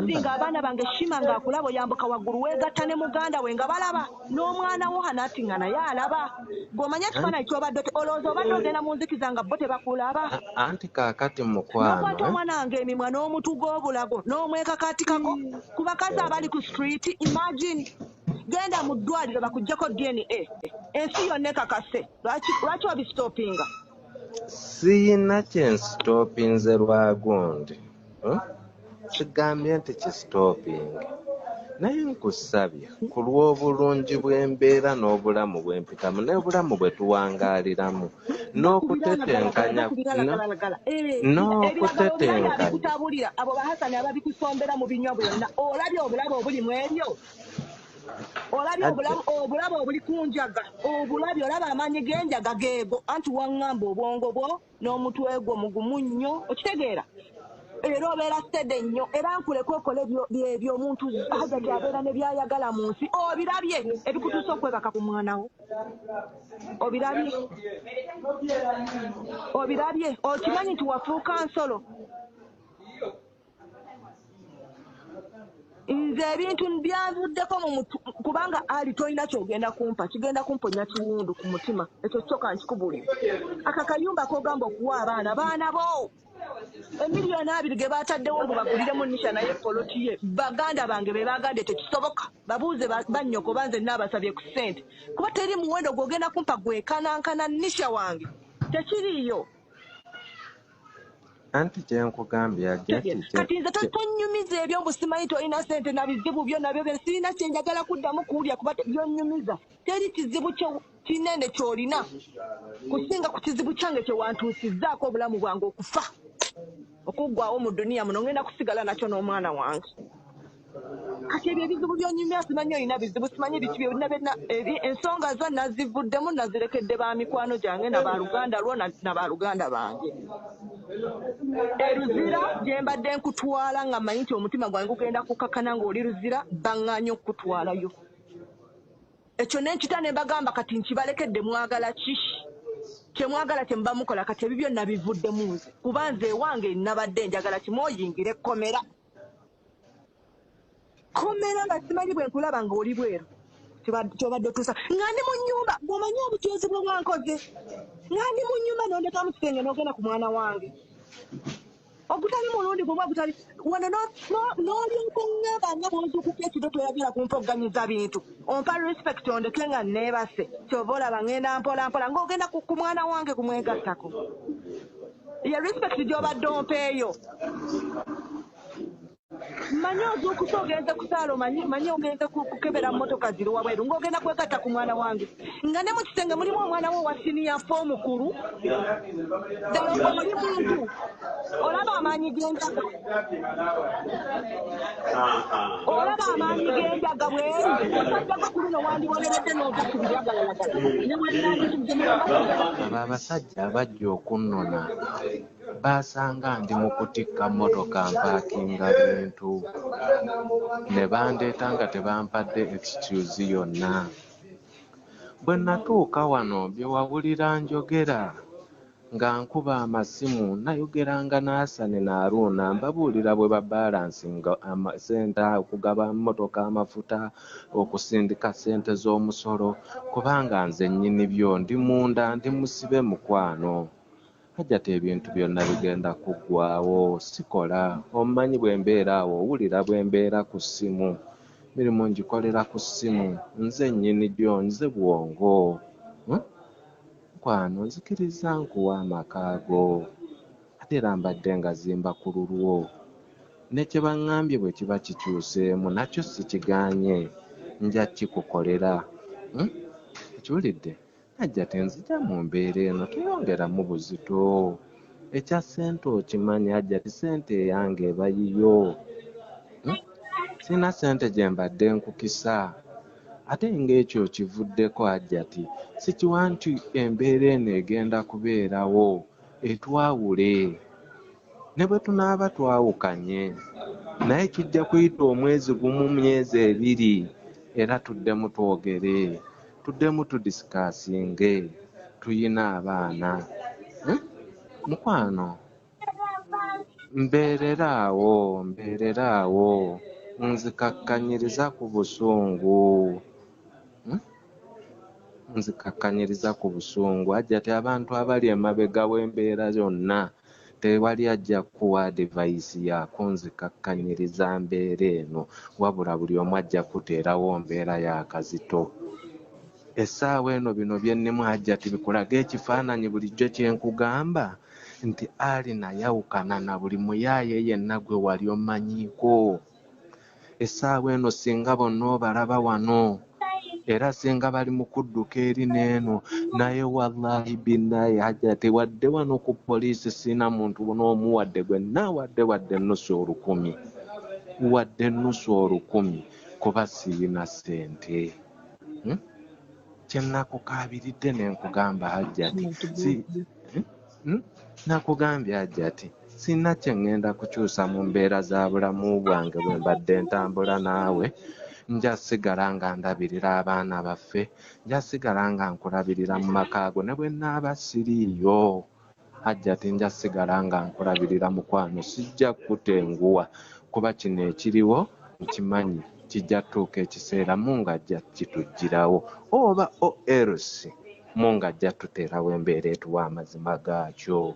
nga abaana bange shima nga akulaba oyambuka waggulu weegatta ne muganda we nga balaba n'omwana wo hanaati nga naye alaba gweomanya ekifaananyi ky'obadde olowooza obadde ogenda mu nzikiza nga bo tebakulaba anti kaakati mukwano n'okwata omwana wange emimwa n'omutu gw'obulago n'omwekakaatikako ku bakazi abali ku street imagine genda mu ddwaliro bakuggyako DNA ensi yonna ekakase lwaki obisitopinga siyina kyensitopinze lwagundi kigambye nti kisitopinge naye nkusabye ku lw'obulungi bw'embeera n'obulamu bw'empitamu n'obulamu bwe tuwangaaliramu n'okutetenkanya n'okutetenkanya abo bahasani ababikusombera mu binywa byonna olabye obulamu obuli mu ebyo olabye obulamu obuli ku njaga obulabye olaba amaanyi g'enjaga geego anti waŋŋamba obwongo bwo n'omutwe gwo mugumu nnyo okitegeera era obeera sede nnyo era nkuleka okole byebyo omuntu Hajjat abeera ne byayagala mu nsi obirabye ebikutuusa okwebaka ku mwana wo obirabye okimanyi nti wafuuka nsolo nze ebintu byanvuddeko kubanga ali tolina kyogenda kumpa kigenda kumponya kiwundu ku mutima ekyo kyoka nkikubulira akakayumba kogamba okuwa abaana bo emiliyoni 2 ge bataddewo mbu baguliremu nisha naye poloti ye baganda bange be bagande tekisoboka babuuze bannyoko banze naabasabye ku ssente kuba teri muwendo gwogenda kumpa gwekanankana nisha wange tekiriiyo anti kyenkugambye kati nze tonyumiza ebyo mbu simanyi tolina ssente na bizibu byo nabyo sirina kyenjagala kuddamu kuwulya kuba byonyumiza teri kizibu kinene kyolina kusinga ku kizibu kyange kyewantuusizzaako obulamu bwange okufa okuggwawo mu duniya muno ngenda kusigala nakyo n'omwana wange kati ebyo ebizibu byonyumya simanyi olina bizibu simanyi biki byonna ensonga zo nazivuddemu nazirekedde ba mikwano gyange nabaluganda lwo nabaluganda bange eruzira gye mbadde nkutwala nga mmanyi nti omutima gwange gugenda kukakana ng'oli ruzira baŋŋaanye okukutwalayo ekyo nenkita ne mbagamba kati nkibalekedde mwagala ki kyemwagala kyemuba mukola kati ebyo byonna bivuddemu nze kuba nze ewange nabadde njagala kimu oyingire komera nga simanyi bwe nkulaba nga oli bweru kyobadde otuusa nga ndi mu nnyumba bw'omanyi obutyozi bwe bwankoze nga ndi mu nnyumba n'ondeka mu kisenge n'ogenda ku mwana wange ogutali mulundi gumwe ogutali wano n'olyoka oŋŋamba nga bw'ozuukuka ekiro toyagala kumpogganyiza bintu ompa respect ondeke nga neebase kyova olaba ŋŋenda mpolampola ng'ogenda ku mwana wange kumwegattako ye respect gy'obadde ompeeyo manyi ozuukusa ogenze ku saalo manyi ogenze kukebera mmotoka ziri wabweru ng'ogenda kwegatta ku mwana wange nga ne mu kisenge mulimu omwana wo wa siniya fo omukulu ddala oli muntu olaba amaanyi g'enjaga bweru osaddako ku luno wandiwoleredde n'ova ku biragalalagala abo abasajja abajja okunnona basanga ndi mu kutikka mmotoka mpaakinga bintu ne bandeeta nga tebampadde excuse yonna bwe natuuka wano bye wawulira njogera nga nkuba amasimu nayogeranga n'Asane n'Aruuna mbabuulira bwe babalansinga sente okugaba mmotoka amafuta okusindika ssente z'omusolo kubanga nze nnyini byo ndi munda ndi musibe mukwano Hajjat ebintu byonna bigenda kuggwawo sikola omumanyi bwe mbeera awo owulira bwe mbeera ku ssimu mirimu ngikolera ku ssimu nze nnyini gyo nze bwongo mukwano nzikiriza nkuwa amakaago ate era mbadde nga zimba ku lulwo ne kye baŋŋambye bwe kiba kikyuseemu nakyo sikigaanye nja kikukolera ekiwulidde Hajjat nzija mu mbeera eno tuyongeramu buzito ekya ssente okimanyi Hajjat ssente eyange eba yiyo sina ssente gye mbadde nkukisa ate ng'ekyo kivuddeko Hajjat sikiwa nti embeera eno egenda kubeerawo etwawule ne bwe tunaaba twawukanye naye kijja kuyita omwezi gumu myezi 2 era tuddemu twogere tuddemu tudisikasinge tuyina abaana mukwano mbeereraawo nzikakkanyiriza ku busungu. Nzikakkanyiriza ku busungu. Hajjat abantu abali emabega w'embeera yonna tewali ajja kuwa advice yaako nzikakkanyiriza mbeera eno, wabula buli omu ajja kuteerawo mbeera y'akazito. Essaawa eno bino byennemu Hajjat bikulaga ekifaananyi bulijjo kye nkugamba nti ali nayawukana na buli muyaaye yenna gwe wali omanyiiko. Essaawa eno singa bonna obalaba wano era singa bali mu kudduka eri n'eno, naye wallahi billahi Hajjat wadde wano ku poliisi sina muntu n'omu wadde gwe wadde ennusu olukumi kuba sirina ssente. Kye nakukabiridde ne nkugamba Hajjat, nakugambye Hajjat sina kye ŋŋenda kukyusa mu mbeera za bulamu bwange bwe mbadde ntambula naawe. Nja sigala nga ndabirira abaana baffe, nja sigala nga nkulabirira mu makaago ne bwe nnaaba siriiyo. Hajjat nja sigala nga nkulabirira mukwano, sijja kutenguwa kuba kino ekiriwo nkimanyi kijja tuuka ekiseera Mungu ajja kituggyirawo, oba else Mungu ajja tuteerawo embeera etuwa amazima gaakyo.